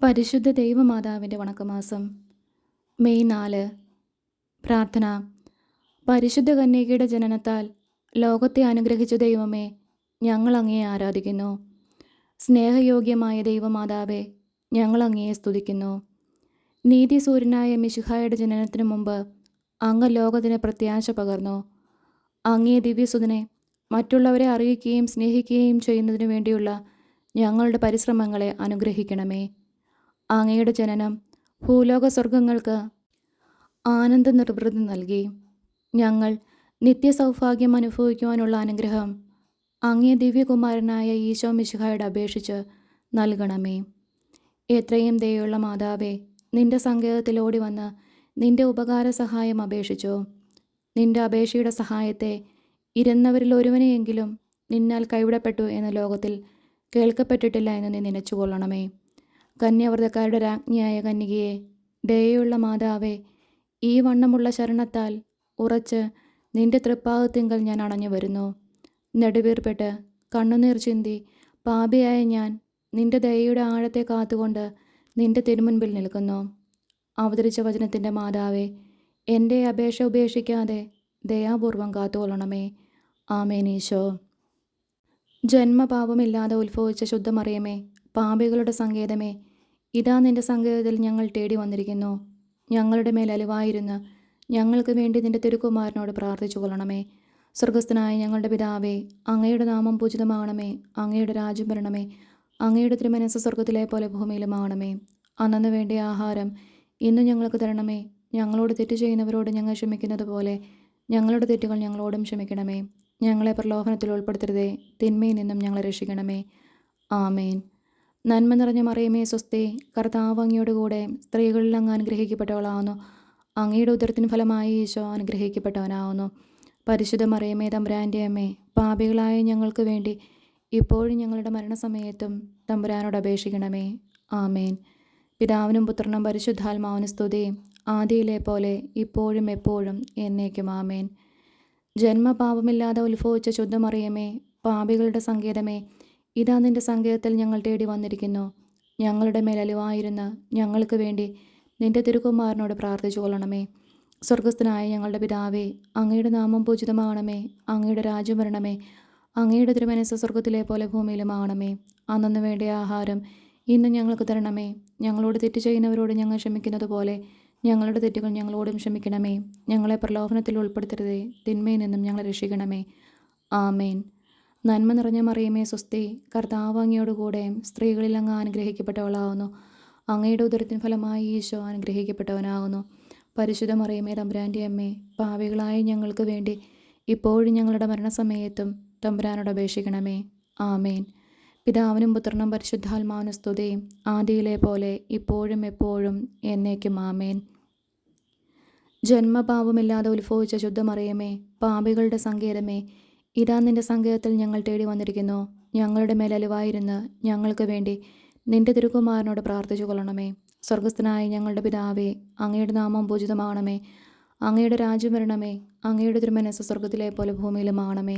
പരിശുദ്ധ ദൈവമാതാവിൻ്റെ വണക്കമാസം മെയ് 4. പ്രാർത്ഥന. പരിശുദ്ധ കന്യകയുടെ ജനനത്താൽ ലോകത്തെ അനുഗ്രഹിച്ച ദൈവമേ, ഞങ്ങൾ അങ്ങയെ ആരാധിക്കുന്നു. സ്നേഹയോഗ്യമായ ദൈവമാതാവേ, ഞങ്ങൾ അങ്ങയെ സ്തുതിക്കുന്നു. നീതിസൂര്യനായ മിശിഹായുടെ ജനനത്തിനു മുമ്പ് അങ്ങ് ലോകത്തിന് പ്രത്യാശ പകർന്നു. അങ്ങേ ദിവ്യസുതനെ മറ്റുള്ളവരെ അറിയിക്കുകയും സ്നേഹിക്കുകയും ചെയ്യുന്നതിനു വേണ്ടിയുള്ള ഞങ്ങളുടെ പരിശ്രമങ്ങളെ അനുഗ്രഹിക്കണമേ. അങ്ങയുടെ ജനനം ഭൂലോക സ്വർഗങ്ങൾക്ക് ആനന്ദ നിർവൃതി നൽകി. ഞങ്ങൾ നിത്യസൗഭാഗ്യം അനുഭവിക്കുവാനുള്ള അനുഗ്രഹം അങ്ങേ ദിവ്യകുമാരനായ ഈശോ മിശിഹായോട് അപേക്ഷിച്ച് നൽകണമേ. എത്രയും ദയുള്ള മാതാവേ, നിന്റെ സങ്കേതത്തിൽ ഓടി വന്ന് നിന്റെ ഉപകാര സഹായം അപേക്ഷിച്ചു. നിന്റെ അപേക്ഷയുടെ സഹായത്തെ ഇരുന്നവരിൽ ഒരുവനെയെങ്കിലും നിന്നാൽ കൈവിടപ്പെട്ടു എന്ന ലോകത്തിൽ കേൾക്കപ്പെട്ടിട്ടില്ല എന്ന് നീ നനച്ചുകൊള്ളണമേ. കന്യാവ്രതക്കാരുടെ രാജ്ഞിയായ കന്യകയെ, ദയയുള്ള മാതാവേ, ഈ വണ്ണമുള്ള ശരണത്താൽ ഉറച്ച് നിന്റെ തൃപ്പാദത്തിങ്കൽ ഞാൻ അണഞ്ഞു വരുന്നു. നെടുവീർപ്പെട്ട് കണ്ണുനീർ ചിന്തി പാപിയായ ഞാൻ നിന്റെ ദയയുടെ ആഴത്തെ കാത്തുകൊണ്ട് നിന്റെ തിരുമുൻപിൽ നിൽക്കുന്നു. അവതരിച്ച വചനത്തിൻ്റെ മാതാവേ, എൻ്റെ അപേക്ഷ ഉപേക്ഷിക്കാതെ ദയാപൂർവം കാത്തുകൊള്ളണമേ. ആമേൻ. ഈശോ. ജന്മപാപമില്ലാതെ ഉത്ഭവിച്ച ശുദ്ധമറിയമേ, പാപികളുടെ സങ്കേതമേ, ഇതാ നിന്റെ സങ്കേതത്തിൽ ഞങ്ങൾ തേടി വന്നിരിക്കുന്നു. ഞങ്ങളുടെ മേൽ അലിവായിരുന്ന് ഞങ്ങൾക്ക് വേണ്ടി നിന്റെ തിരുക്കുമാരനോട് പ്രാർത്ഥിച്ചു കൊള്ളണമേ. സ്വർഗസ്ഥനായ ഞങ്ങളുടെ പിതാവേ, അങ്ങയുടെ നാമം പൂജിതമാകണമേ. അങ്ങയുടെ രാജ്യം വരണമേ. അങ്ങയുടെ തിരുമനസ്സ് സ്വർഗത്തിലെ പോലെ ഭൂമിയിലുമാകണമേ. അന്നന്ന് വേണ്ടിയ ആഹാരം ഇന്നും ഞങ്ങൾക്ക് തരണമേ. ഞങ്ങളോട് തെറ്റ് ചെയ്യുന്നവരോട് ഞങ്ങൾ ക്ഷമിക്കുന്നത് പോലെ ഞങ്ങളുടെ തെറ്റുകൾ ഞങ്ങളോടും ക്ഷമിക്കണമേ. ഞങ്ങളെ പ്രലോഭനത്തിൽ ഉൾപ്പെടുത്തരുതേ, തിന്മയിൽ നിന്നും ഞങ്ങളെ രക്ഷിക്കണമേ. ആമേൻ. നന്മ നിറഞ്ഞ മറിയമേ, സ്വസ്തി, കർത്താവ് അങ്ങയോട് കൂടെ സ്ത്രീകളിൽ അങ്ങ് അനുഗ്രഹിക്കപ്പെട്ടവളാവുന്നു. അങ്ങയുടെ ഉദരത്തിന് ഫലമായി ഈശോ അനുഗ്രഹിക്കപ്പെട്ടവനാവുന്നു. പരിശുദ്ധ മറിയമേ, തമ്പുരാൻ്റെ അമ്മേ, പാപികളായ ഞങ്ങൾക്ക് വേണ്ടി ഇപ്പോഴും ഞങ്ങളുടെ മരണസമയത്തും തമ്പുരാനോട് അപേക്ഷിക്കണമേ. ആമേൻ. പിതാവിനും പുത്രനും പരിശുദ്ധാത്മാവിനും സ്തുതി, ആദിയിലെ പോലെ ഇപ്പോഴും എപ്പോഴും എന്നേക്കും. ആമേൻ. ജന്മപാപമില്ലാതെ ഉത്ഭവിച്ച ശുദ്ധമറിയമേ, പാപികളുടെ സങ്കേതമേ, ഇതാ നിന്റെ സങ്കേതത്തിൽ ഞങ്ങൾ തേടി വന്നിരിക്കുന്നു. ഞങ്ങളുടെ മേൽ അലിവായിരുന്ന് ഞങ്ങൾക്ക് വേണ്ടി നിന്റെ തിരുക്കുമാരനോട് പ്രാർത്ഥിച്ചു കൊള്ളണമേ. സ്വർഗസ്ഥനായ ഞങ്ങളുടെ പിതാവേ, അങ്ങയുടെ നാമം പൂജിതമാകണമേ. അങ്ങയുടെ രാജ്യം വരണമേ. അങ്ങയുടെ തിരുമനസ്സ് സ്വർഗത്തിലെ പോലെ ഭൂമിയിലുമാകണമേ. അന്നന്ന് വേണ്ടിയ ആഹാരം ഇന്ന് ഞങ്ങൾക്ക് തരണമേ. ഞങ്ങളോട് തെറ്റ് ചെയ്യുന്നവരോട് ഞങ്ങൾ ക്ഷമിക്കുന്നത് പോലെ ഞങ്ങളുടെ തെറ്റുകൾ ഞങ്ങളോടും ക്ഷമിക്കണമേ. ഞങ്ങളെ പ്രലോഭനത്തിൽ ഉൾപ്പെടുത്തരുതേ, തിന്മയിൽ നിന്നും ഞങ്ങളെ രക്ഷിക്കണമേ. ആമേൻ. നന്മ നിറഞ്ഞ മറിയമേ, സ്വസ്തി, കർത്താവ് അങ്ങയോട് കൂടെ സ്ത്രീകളിൽ അങ്ങ് അനുഗ്രഹിക്കപ്പെട്ടവളാവുന്നു. അങ്ങയുടെ ഉദരത്തിന് ഫലമായി ഈശോ അനുഗ്രഹിക്കപ്പെട്ടവനാകുന്നു. പരിശുദ്ധ മറിയമേ, തമ്പുരാൻ്റെ അമ്മേ, പാപികളായ ഞങ്ങൾക്ക് വേണ്ടി ഇപ്പോഴും ഞങ്ങളുടെ മരണസമയത്തും തമ്പുരാനോട് അപേക്ഷിക്കണമേ. ആമേൻ. പിതാവിനും പുത്രനും പരിശുദ്ധാത്മാവിനും സ്തുതി, ആദിയിലെ പോലെ ഇപ്പോഴും എപ്പോഴും എന്നേക്കും. ആമേൻ. ജന്മപാപമില്ലാതെ ഉത്ഭവിച്ച ശുദ്ധമറിയമേ, പാപികളുടെ സങ്കേതമേ, ഇതാ നിന്റെ സങ്കേതത്തിൽ ഞങ്ങൾ തേടി വന്നിരിക്കുന്നു. ഞങ്ങളുടെ മേൽ അലിവായിരുന്ന് ഞങ്ങൾക്ക് വേണ്ടി നിന്റെ തിരുക്കുമാരനോട് പ്രാർത്ഥിച്ചു കൊള്ളണമേ. സ്വർഗസ്ഥനായ ഞങ്ങളുടെ പിതാവേ, അങ്ങയുടെ നാമം പൂജിതമാകണമേ. അങ്ങയുടെ രാജ്യം വരണമേ. അങ്ങയുടെ തിരുമനസ്സ് സ്വർഗത്തിലെ പോലെ ഭൂമിയിലുമാകണമേ.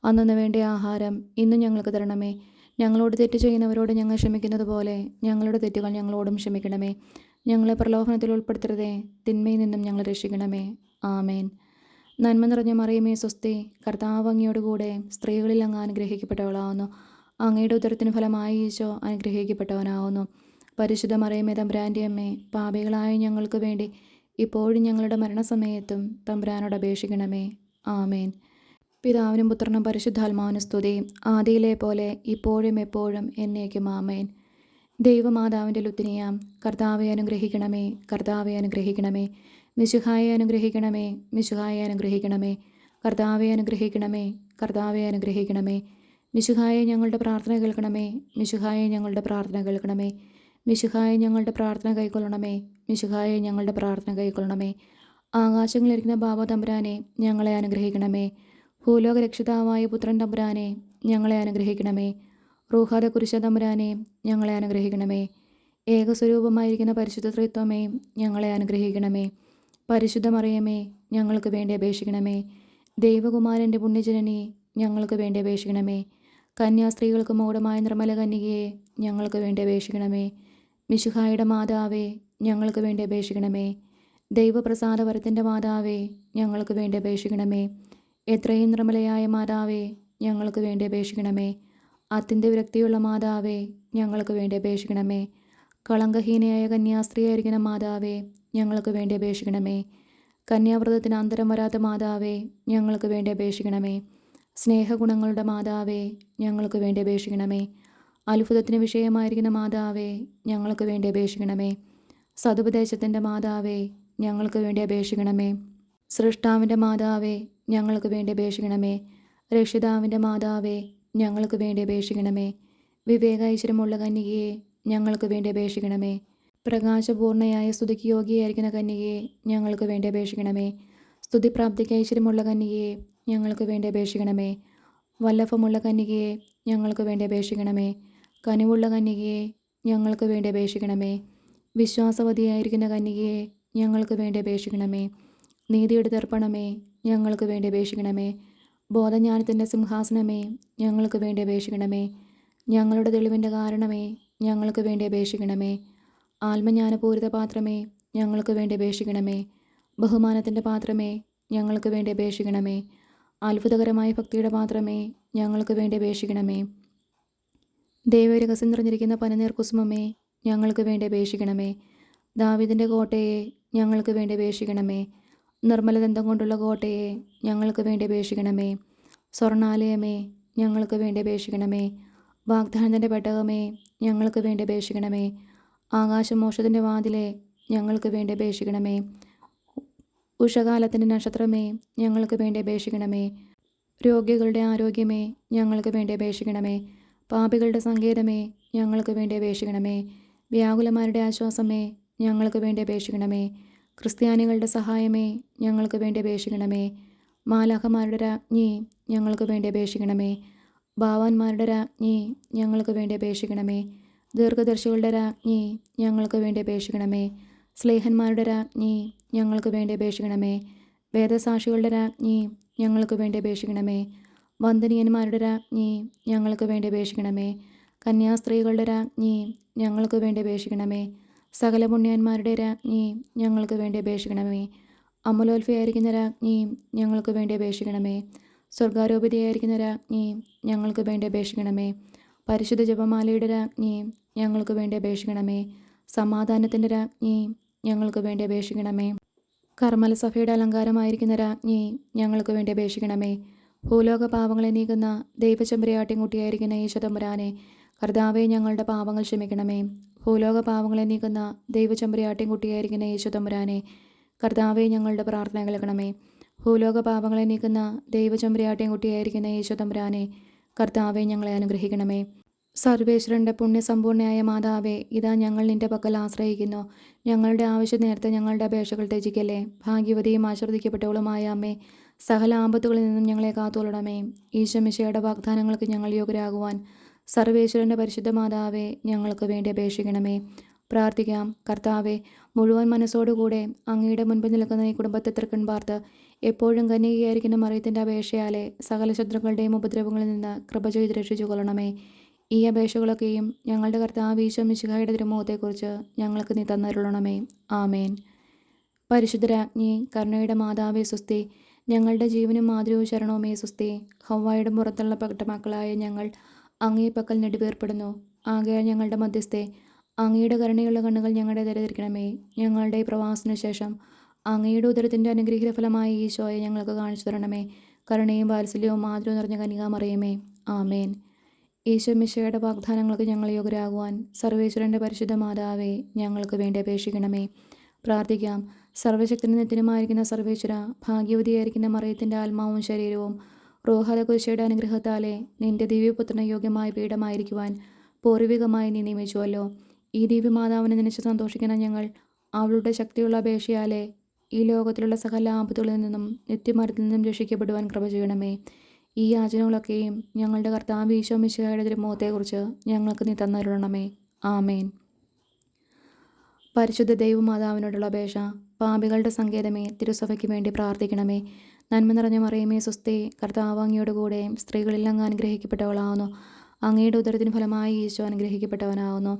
അന്നന്ന് വേണ്ടിയ ആഹാരം ഇന്നും ഞങ്ങൾക്ക് തരണമേ. ഞങ്ങളോട് തെറ്റ് ചെയ്യുന്നവരോട് ഞങ്ങൾ ക്ഷമിക്കുന്നത് പോലെ ഞങ്ങളുടെ തെറ്റുകൾ ഞങ്ങളോടും ക്ഷമിക്കണമേ. ഞങ്ങളെ പ്രലോഭനത്തിൽ ഉൾപ്പെടുത്തരുതേ, തിന്മയിൽ നിന്നും ഞങ്ങളെ രക്ഷിക്കണമേ. ആമേൻ. നന്മ നിറഞ്ഞ മറിയമേ, സ്വസ്തി, കർത്താവ് അങ്ങയോട് കൂടെ സ്ത്രീകളിൽ അങ്ങ് അനുഗ്രഹിക്കപ്പെട്ടവളാവുന്നു. അങ്ങയുടെ ഉദരത്തിന് ഫലമായി ഈശോ അനുഗ്രഹിക്കപ്പെട്ടവനാവുന്നു. പരിശുദ്ധ മറിയമേ, തമ്പുരാൻ്റെ അമ്മേ, പാപികളായ ഞങ്ങൾക്ക് വേണ്ടി ഇപ്പോഴും ഞങ്ങളുടെ മരണസമയത്തും തമ്പുരാനോട് അപേക്ഷിക്കണമേ. ആമേൻ. പിതാവിനും പുത്രനും പരിശുദ്ധാത്മാവിനും സ്തുതി, ആദിയിലെ പോലെ ഇപ്പോഴും എപ്പോഴും എന്നേക്കും. ആമേൻ. ദൈവമാതാവിൻ്റെ ലുത്തിനിയാം, കർത്താവെ അനുഗ്രഹിക്കണമേ. കർത്താവെ അനുഗ്രഹിക്കണമേ. മിശിഹായെ അനുഗ്രഹിക്കണമേ. മിശിഹായെ അനുഗ്രഹിക്കണമേ. കർത്താവെ അനുഗ്രഹിക്കണമേ. കർത്താവെ അനുഗ്രഹിക്കണമേ. മിശിഹായെ ഞങ്ങളുടെ പ്രാർത്ഥന കേൾക്കണമേ. മിശിഹായെ ഞങ്ങളുടെ പ്രാർത്ഥന കേൾക്കണമേ. മിശിഹായെ ഞങ്ങളുടെ പ്രാർത്ഥന കൈക്കൊള്ളണമേ. മിശിഹായെ ഞങ്ങളുടെ പ്രാർത്ഥന കൈക്കൊള്ളണമേ. ആകാശങ്ങളിലിരിക്കുന്ന ബാബ തമ്പുരാനെ ഞങ്ങളെ അനുഗ്രഹിക്കണമേ. ഭൂലോക രക്ഷിതാവായ പുത്രൻ തമ്പുരാനെ ഞങ്ങളെ അനുഗ്രഹിക്കണമേ. റൂഹാദ കുരിശ തമ്പുരാനെ ഞങ്ങളെ അനുഗ്രഹിക്കണമേ. ഏകസ്വരൂപമായിരിക്കുന്ന പരിശുദ്ധ ത്രിത്വമേ ഞങ്ങളെ അനുഗ്രഹിക്കണമേ. പരിശുദ്ധ മറിയമേ, ഞങ്ങൾക്ക് വേണ്ടി അപേക്ഷിക്കണമേ. ദൈവകുമാരൻ്റെ പുണ്യജനനി ഞങ്ങൾക്ക് വേണ്ടി അപേക്ഷിക്കണമേ. കന്യാസ്ത്രീകൾക്ക് മൗഢമായ നിർമ്മല കന്യകയെ ഞങ്ങൾക്ക് വേണ്ടി അപേക്ഷിക്കണമേ. മിശിഹായുടെ മാതാവേ, ഞങ്ങൾക്ക് വേണ്ടി അപേക്ഷിക്കണമേ. ദൈവപ്രസാദവരത്തിൻ്റെ മാതാവേ, ഞങ്ങൾക്ക് വേണ്ടി അപേക്ഷിക്കണമേ. എത്രയും നിർമ്മലയായ മാതാവേ, ഞങ്ങൾക്ക് വേണ്ടി അപേക്ഷിക്കണമേ. അത്യന്ത വിരക്തിയുള്ള മാതാവേ, ഞങ്ങൾക്ക് വേണ്ടി അപേക്ഷിക്കണമേ. കളങ്കഹീനയായ കന്യാസ്ത്രീയായിരിക്കുന്ന മാതാവേ, ഞങ്ങൾക്ക് വേണ്ടി അപേക്ഷിക്കണമേ. കന്യാവ്രതത്തിന് അന്തരം വരാത്ത മാതാവേ, ഞങ്ങൾക്ക് വേണ്ടി അപേക്ഷിക്കണമേ. സ്നേഹഗുണങ്ങളുടെ മാതാവേ, ഞങ്ങൾക്ക് വേണ്ടി അപേക്ഷിക്കണമേ. അത്ഭുതത്തിന് വിഷയമായിരിക്കുന്ന മാതാവേ, ഞങ്ങൾക്ക് വേണ്ടി അപേക്ഷിക്കണമേ. സതുപദേശത്തിൻ്റെ മാതാവേ, ഞങ്ങൾക്ക് വേണ്ടി അപേക്ഷിക്കണമേ. സൃഷ്ടാവിൻ്റെ മാതാവേ, ഞങ്ങൾക്ക് വേണ്ടി അപേക്ഷിക്കണമേ. രക്ഷിതാവിൻ്റെ മാതാവേ, ഞങ്ങൾക്ക് വേണ്ടി അപേക്ഷിക്കണമേ. വിവേകൈശ്വര്യമുള്ള കന്യകയെ, ഞങ്ങൾക്ക് വേണ്ടി അപേക്ഷിക്കണമേ. പ്രകാശപൂർണയായ സ്തുതിക്ക് യോഗ്യയായിരിക്കുന്ന കന്യകയെ, ഞങ്ങൾക്ക് വേണ്ടി അപേക്ഷിക്കണമേ. സ്തുതിപ്രാപ്തിക്ക് ഐശ്വര്യമുള്ള കന്യകയെ, ഞങ്ങൾക്ക് വേണ്ടി അപേക്ഷിക്കണമേ. വല്ലഭമുള്ള കന്യകയെ, ഞങ്ങൾക്ക് വേണ്ടി അപേക്ഷിക്കണമേ. കനിവുള്ള കന്യകയെ, ഞങ്ങൾക്ക് വേണ്ടി അപേക്ഷിക്കണമേ. വിശ്വാസവതിയായിരിക്കുന്ന കന്യകയെ, ഞങ്ങൾക്ക് വേണ്ടി അപേക്ഷിക്കണമേ. നീതിയുടെ ദർപ്പണമേ, ഞങ്ങൾക്ക് വേണ്ടി അപേക്ഷിക്കണമേ. ബോധജ്ഞാനത്തിൻ്റെ സിംഹാസനമേ, ഞങ്ങൾക്ക് വേണ്ടി അപേക്ഷിക്കണമേ. ഞങ്ങളുടെ തെളിവിൻ്റെ കാരണമേ, ഞങ്ങൾക്ക് വേണ്ടി അപേക്ഷിക്കണമേ. ആത്മജ്ഞാനപൂരിത പാത്രമേ, ഞങ്ങൾക്ക് വേണ്ടി അപേക്ഷിക്കണമേ. ബഹുമാനത്തിൻ്റെ പാത്രമേ, ഞങ്ങൾക്ക് വേണ്ടി അപേക്ഷിക്കണമേ. അത്ഭുതകരമായ ഭക്തിയുടെ പാത്രമേ, ഞങ്ങൾക്ക് വേണ്ടി അപേക്ഷിക്കണമേ. ദൈവരഹസ്യം നിറഞ്ഞിരിക്കുന്ന പനിനീർ കുസുമമേ, ഞങ്ങൾക്ക് വേണ്ടി അപേക്ഷിക്കണമേ. ദാവീദിൻ്റെ കോട്ടയെ, ഞങ്ങൾക്ക് വേണ്ടി അപേക്ഷിക്കണമേ. നിർമ്മലദന്തം കൊണ്ടുള്ള കോട്ടയെ, ഞങ്ങൾക്ക് വേണ്ടി അപേക്ഷിക്കണമേ. സ്വർണാലയമേ, ഞങ്ങൾക്ക് വേണ്ടി അപേക്ഷിക്കണമേ. വാഗ്ദാനത്തിൻ്റെ പെട്ടകമേ, ഞങ്ങൾക്ക് വേണ്ടി അപേക്ഷിക്കണമേ. ആകാശമോക്ഷത്തിൻ്റെ വാതിലെ, ഞങ്ങൾക്ക് വേണ്ടി അപേക്ഷിക്കണമേ. ഉഷകാലത്തിൻ്റെ നക്ഷത്രമേ, ഞങ്ങൾക്ക് വേണ്ടി അപേക്ഷിക്കണമേ. രോഗികളുടെ ആരോഗ്യമേ, ഞങ്ങൾക്ക് വേണ്ടി അപേക്ഷിക്കണമേ. പാപികളുടെ സങ്കേതമേ, ഞങ്ങൾക്ക് വേണ്ടി അപേക്ഷിക്കണമേ. വ്യാകുലന്മാരുടെ ആശ്വാസമേ, ഞങ്ങൾക്ക് വേണ്ടി അപേക്ഷിക്കണമേ. ക്രിസ്ത്യാനികളുടെ സഹായമേ, ഞങ്ങൾക്ക് വേണ്ടി അപേക്ഷിക്കണമേ. മാലാഖമാരുടെ രാജ്ഞി, ഞങ്ങൾക്ക് വേണ്ടി അപേക്ഷിക്കണമേ. ഭാവാന്മാരുടെ രാജ്ഞി, ഞങ്ങൾക്ക് വേണ്ടി അപേക്ഷിക്കണമേ. ദീർഘദർശികളുടെ രാജ്ഞി, ഞങ്ങൾക്ക് വേണ്ടി അപേക്ഷിക്കണമേ. സ്ലേഹന്മാരുടെ രാജ്ഞി, ഞങ്ങൾക്ക് വേണ്ടി അപേക്ഷിക്കണമേ. വേദസാക്ഷികളുടെ രാജ്ഞി, ഞങ്ങൾക്ക് വേണ്ടി അപേക്ഷിക്കണമേ. വന്ദനീയന്മാരുടെ രാജ്ഞി, ഞങ്ങൾക്ക് വേണ്ടി അപേക്ഷിക്കണമേ. കന്യാസ്ത്രീകളുടെ രാജ്ഞി, ഞങ്ങൾക്ക് വേണ്ടി അപേക്ഷിക്കണമേ. സകല പുണ്യന്മാരുടെ രാജ്ഞി, ഞങ്ങൾക്ക് വേണ്ടി അപേക്ഷിക്കണമേ. അമലോത്ഫയായിരിക്കുന്ന രാജ്ഞി, ഞങ്ങൾക്ക് വേണ്ടി അപേക്ഷിക്കണമേ. സ്വർഗാരോപിതയായിരിക്കുന്ന രാജ്ഞി, ഞങ്ങൾക്ക് വേണ്ടി അപേക്ഷിക്കണമേ. പരിശുദ്ധ ജപമാലയുടെ രാജ്ഞി, ഞങ്ങൾക്ക് വേണ്ടി അപേക്ഷിക്കണമേ. സമാധാനത്തിൻ്റെ രാജ്ഞി, ഞങ്ങൾക്ക് വേണ്ടി അപേക്ഷിക്കണമേ. കർമ്മല സഭയുടെ അലങ്കാരമായിരിക്കുന്ന രാജ്ഞി, ഞങ്ങൾക്ക് വേണ്ടി അപേക്ഷിക്കണമേ. ഭൂലോക പാപങ്ങളെ നീക്കുന്ന ദൈവചെമ്പരയാട്ടിൻകുട്ടിയായിരിക്കുന്ന ഈശോതമ്പുരാനെ, കർത്താവേ, ഞങ്ങളുടെ പാപങ്ങൾ ക്ഷമിക്കണമേ. ഭൂലോക പാപങ്ങളെ നീക്കുന്ന ദൈവചെമ്പരയാട്ടിൻകുട്ടിയായിരിക്കുന്ന ഈശോതമ്പുരാനെ, കർത്താവേ, ഞങ്ങളുടെ പ്രാർത്ഥന കേൾക്കണമേ. ഭൂലോക പാപങ്ങളെ നീക്കുന്ന ദൈവചെമ്പരയാട്ടിൻകുട്ടിയായിരിക്കുന്ന ഈശോതമ്പുരാനെ, കർത്താവേ, ഞങ്ങളെ അനുഗ്രഹിക്കണമേ. സർവേശ്വരൻ്റെ പുണ്യസമ്പൂർണയായ മാതാവേ, ഇതാ ഞങ്ങൾ നിൻ്റെ പക്കൽ ആശ്രയിക്കുന്നു. ഞങ്ങളുടെ ആവശ്യ നേരത്തെ ഞങ്ങളുടെ അപേക്ഷകൾ ത്യജിക്കല്ലേ. ഭാഗ്യവതിയും ആശീർവദിക്കപ്പെട്ടവളുമായ അമ്മേ, സകല ആപത്തുകളിൽ നിന്നും ഞങ്ങളെ കാത്തുകൊള്ളണമേ. ഈശോമിശിഹായുടെ വാഗ്ദാനങ്ങൾക്ക് ഞങ്ങൾ യോഗ്യരാകുവാൻ സർവേശ്വരൻ്റെ പരിശുദ്ധ മാതാവേ, ഞങ്ങൾക്ക് വേണ്ടി അപേക്ഷിക്കണമേ. പ്രാർത്ഥിക്കാം. കർത്താവെ, മുഴുവൻ മനസ്സോടുകൂടെ അങ്ങയുടെ മുൻപിൽ നിൽക്കുന്ന ഈ കുടുംബത്തെ തൃക്കൺ പാർത്ത് എപ്പോഴും കന്യകയായിരിക്കുന്ന മറിയത്തിൻ്റെ അപേക്ഷയാലെ സകല ശത്രുക്കളുടെയും ഉപദ്രവങ്ങളിൽ നിന്ന് കൃപ ചെയ്ത് രക്ഷിച്ചു കൊള്ളണമേ. ഈ അപേക്ഷകളൊക്കെയും ഞങ്ങളുടെ കർത്താവ് ഈശോ മിശിഹായുടെ തിരുമുഖത്തെക്കുറിച്ച് ഞങ്ങൾക്ക് നീ തന്നരുളണമേ. ആമേൻ. പരിശുദ്ധരാജ്ഞി, കരുണയുടെ മാതാവേ സുസ്തി. ഞങ്ങളുടെ ജീവനും മാതൃവും ശരണവുമേ സുസ്തി. ഹവ്വായുടെ പുറത്തുള്ള പെട്ട മക്കളായ ഞങ്ങൾ അങ്ങേ പക്കൽ നെടുവേർപ്പെടുന്നു. ആകയാൽ ഞങ്ങളുടെ മധ്യസ്ഥെ, അങ്ങയുടെ കരുണയുള്ള കണ്ണുകൾ ഞങ്ങളുടെ തിരഞ്ഞെടുക്കണമേ. ഞങ്ങളുടെ ഈ പ്രവാസത്തിനു ശേഷം അങ്ങയുടെ ഉദരത്തിൻ്റെ അനുഗ്രഹീത ഫലമായ ഈശോയെ ഞങ്ങൾക്ക് കാണിച്ചു തരണമേ. കരുണയും വാത്സല്യവും മാതൃവും നിറഞ്ഞ കന്യകാമറിയമേ. ആമേൻ. ഈശോ മിശിഹായുടെ വാഗ്ദാനങ്ങൾക്ക് ഞങ്ങൾ യോഗ്യരാകുവാൻ സർവേശ്വരൻ്റെ പരിശുദ്ധ മാതാവേ, ഞങ്ങൾക്ക് വേണ്ടി അപേക്ഷിക്കണമേ. പ്രാർത്ഥിക്കാം. സർവശക്തനും നിത്യനുമായിരിക്കുന്ന സർവേശ്വര, ഭാഗ്യവതിയായിരിക്കുന്ന മറിയത്തിൻ്റെ ആത്മാവും ശരീരവും റോഹല കുരിശയുടെ അനുഗ്രഹത്താലെ നിന്റെ ദിവ്യപുത്രന് യോഗ്യമായ പീഠമായിരിക്കുവാൻ പൂർവികമായി നീ നിയമിച്ചുവല്ലോ. ഈ ദിവ്യമാതാവിനെ നനച്ച് സന്തോഷിക്കുന്ന ഞങ്ങൾ അവളുടെ ശക്തിയുള്ള അപേക്ഷയാലെ ഈ ലോകത്തിലുള്ള സകല ആപത്തുകളിൽ നിന്നും നിത്യമരത്തിൽ നിന്നും രക്ഷിക്കപ്പെടുവാൻ കൃപ ചെയ്യണമേ. ഈ യാചനകളൊക്കെയും ഞങ്ങളുടെ കർത്താവ് ഈശോ മിശിഹായുടെ തിരുമുഖത്തെക്കുറിച്ച് ഞങ്ങൾക്ക് നീ തന്നരുളണമേ. ആമേൻ. പരിശുദ്ധ ദൈവമാതാവിനോടുള്ള അപേക്ഷ. പാപികളുടെ സങ്കേതമേ, തിരുസഭയ്ക്ക് വേണ്ടി പ്രാർത്ഥിക്കണമേ. നന്മ നിറഞ്ഞ മറിയമേ സുസ്തി. കർത്താവ് അങ്ങയോട് കൂടെ സ്ത്രീകളിൽ അങ്ങ് അനുഗ്രഹിക്കപ്പെട്ടവളാവുന്നു. അങ്ങയുടെ ഉദരത്തിന് ഫലമായി ഈശോ അനുഗ്രഹിക്കപ്പെട്ടവനാവുന്നു.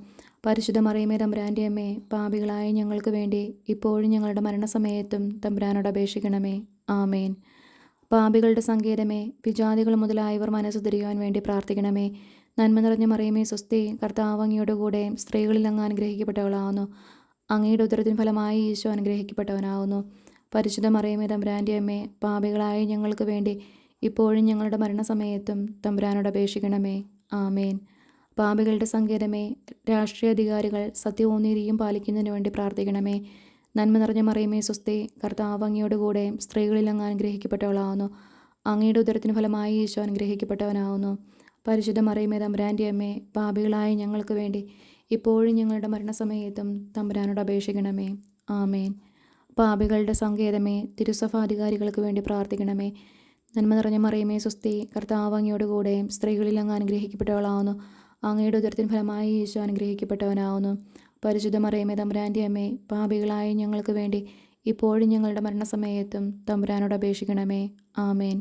പരിശുദ്ധ മറിയമേ തമ്പുരാൻ്റെ അമ്മേ, പാപികളായ ഞങ്ങൾക്ക് വേണ്ടി ഇപ്പോഴും ഞങ്ങളുടെ മരണസമയത്തും തമ്പുരാനോട് അപേക്ഷിക്കണമേ. ആമേൻ. പാപികളുടെ സങ്കേതമേ, വിജാതികൾ മുതലായവർ മനസ്സ് തിരിയുവാൻ വേണ്ടി പ്രാർത്ഥിക്കണമേ. നന്മ നിറഞ്ഞ മറിയമേ സ്വസ്തി, കർത്താവ് അങ്ങയുടെ കൂടെ സ്ത്രീകളിൽ അങ്ങ് അനുഗ്രഹിക്കപ്പെട്ടവളാവുന്നു. അങ്ങയുടെ ഉദരത്തിൻ ഫലമായി ഈശോ അനുഗ്രഹിക്കപ്പെട്ടവനാവുന്നു. പരിശുദ്ധ മറിയമേ തമ്പുരാൻ്റെ അമ്മേ, പാപികളായ ഞങ്ങൾക്ക് വേണ്ടി ഇപ്പോഴും ഞങ്ങളുടെ മരണസമയത്തും തമ്പുരാനോട് അപേക്ഷിക്കണമേ. ആമേൻ. പാപികളുടെ സങ്കേതമേ, രാഷ്ട്രീയ അധികാരികൾ സത്യവും നീതിയും പാലിക്കുന്നതിന് വേണ്ടി പ്രാർത്ഥിക്കണമേ. നന്മ നിറഞ്ഞ മറിയമേ സ്വസ്തി, കർത്താവ് അങ്ങയുടെ കൂടെ സ്ത്രീകളിൽ അങ്ങ് അനുഗ്രഹിക്കപ്പെട്ടവളാവുന്നു. അങ്ങയുടെ ഉദരത്തിന് ഫലമായി ഈശോ അനുഗ്രഹിക്കപ്പെട്ടവനാവുന്നു. പരിശുദ്ധ മറിയമേ തമ്പുരാൻ്റെ അമ്മേ, പാപികളായ ഞങ്ങൾക്ക് വേണ്ടി ഇപ്പോഴും ഞങ്ങളുടെ മരണസമയത്തും തമ്പുരാനോട് അപേക്ഷിക്കണമേ. ആമേൻ. പാപികളുടെ സങ്കേതമേ, തിരുസഭാധികാരികൾക്ക് വേണ്ടി പ്രാർത്ഥിക്കണമേ. നന്മ നിറഞ്ഞ മറിയമേ സ്വസ്തി, കർത്താവ് അങ്ങയുടെ കൂടെ സ്ത്രീകളിൽ അങ്ങ് അനുഗ്രഹിക്കപ്പെട്ടവളാവുന്നു. അങ്ങയുടെ ഉദരത്തിൻ ഫലമായി ഈശോ അനുഗ്രഹിക്കപ്പെട്ടവനാവുന്നു. പരിശുദ്ധ മറിയമേ തമ്പുരാൻ്റെ അമ്മേ, പാപികളായ ഞങ്ങൾക്ക് വേണ്ടി ഇപ്പോഴും ഞങ്ങളുടെ മരണസമയത്തും തമ്പുരാനോട് അപേക്ഷിക്കണമേ. ആമേൻ.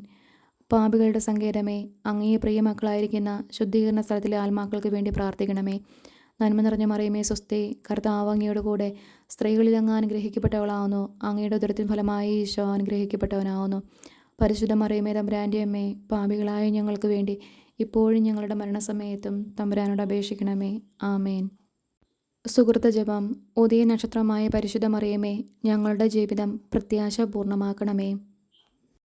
പാപികളുടെ സങ്കേതമേ, അങ്ങേ പ്രിയ മക്കളായിരിക്കുന്ന ശുദ്ധീകരണ സ്ഥലത്തിലെ ആത്മാക്കൾക്ക് വേണ്ടി പ്രാർത്ഥിക്കണമേ. നന്മ നിറഞ്ഞ മറിയമേ സ്വസ്തി, കർത്താവ് അങ്ങയുടെ കൂടെ സ്ത്രീകളിൽ അങ്ങ് അനുഗ്രഹിക്കപ്പെട്ടവളാവുന്നു. അങ്ങയുടെ ഉദരത്തിൻ ഫലമായി ഈശോ അനുഗ്രഹിക്കപ്പെട്ടവനാവുന്നു. പരിശുദ്ധ മറിയമേ തമ്പുരാൻ്റെ അമ്മേ, പാപികളായ ഞങ്ങൾക്ക് വേണ്ടി ഇപ്പോഴും ഞങ്ങളുടെ മരണസമയത്തും തമ്പുരാനോട് അപേക്ഷിക്കണമേ. ആമേൻ. സുഹൃത്ത ജപം. ഉദയ നക്ഷത്രമായ പരിശുദ്ധ മറിയമേ, ഞങ്ങളുടെ ജീവിതം പ്രത്യാശ പൂർണ്ണമാക്കണമേ.